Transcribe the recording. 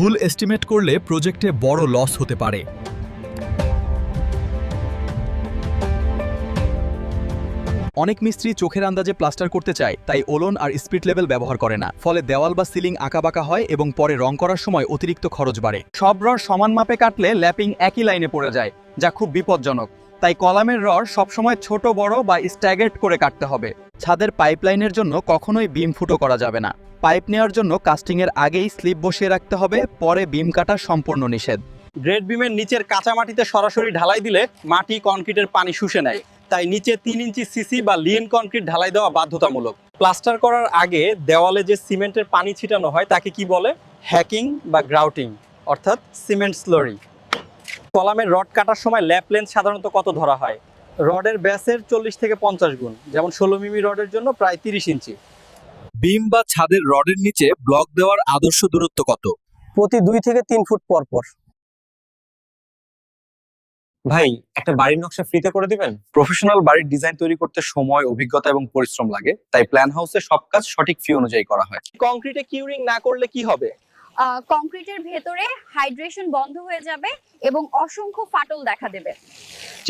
ভুল এস্টিমেট করলে প্রজেক্টে বড় লস হতে পারে। অনেক মিস্ত্রি চোখের আন্দাজে প্লাস্টার করতে চায়, তাই ওলন আর স্পিড লেভেল ব্যবহার করে না। ফলে দেওয়াল বা সিলিং আঁকাবাঁকা হয় এবং পরে রং করার সময় অতিরিক্ত খরচ বাড়ে। সব রড সমান মাপে কাটলে ল্যাপিং একই লাইনে পড়ে যায়, যা খুব বিপজ্জনক। তাই কলামের রড সবসময় ছোট বড় বা স্ট্যাগার্ড করে কাটতে হবে। ছাদের পাইপলাইনের জন্য কখনোই বিম ফুটো করা যাবে না। পাইপ নেওয়ার জন্য কাস্টিংয়ের আগেই স্লিপ বসিয়ে রাখতে হবে, পরে বিম কাটা সম্পূর্ণ নিষেধ। গ্রেড বিমের নিচের কাঁচা মাটিতে সরাসরি ঢালাই দিলে মাটি কনক্রিটের পানি শুষে নেয়, তাই নিচে 3 ইঞ্চি সিসি বা লিয়েন কনক্রিট ঢালাই দেওয়া বাধ্যতামূলক। প্লাস্টার করার আগে দেওয়ালে যে সিমেন্টের পানি ছিটানো হয় তাকে কি বলে? হ্যাকিং বা গ্রাউটিং, অর্থাৎ সিমেন্ট স্লারি। কলামের রড কাটার সময় ল্যাপ লেন্থ সাধারণত কত ধরা হয়? রডের ব্যাসের 40 থেকে 50 গুণ, যেমন 16 মিমি রডের জন্য প্রায় 30 ইঞ্চি। বিম বা ছাদের রডের নিচে ব্লক দেওয়ার আদর্শ দূরত্ব কত? প্রতি 2 থেকে 3 ফুট পর পর। ভাই, একটা বাড়ির নকশা ফ্রিতে করে দিবেন? প্রফেশনাল বাড়ির ডিজাইন তৈরি করতে সময়, অভিজ্ঞতা এবং পরিশ্রম লাগে, তাই প্ল্যান হাউসে সব কাজ সঠিক ফি অনুযায়ী করা হয়। কংক্রিটে কিউরিং না করলে কি হবে? কংক্রিটের ভেতরে হাইড্রেশন বন্ধ হয়ে যাবে এবং অসংখ্য ফাটল দেখা দেবে।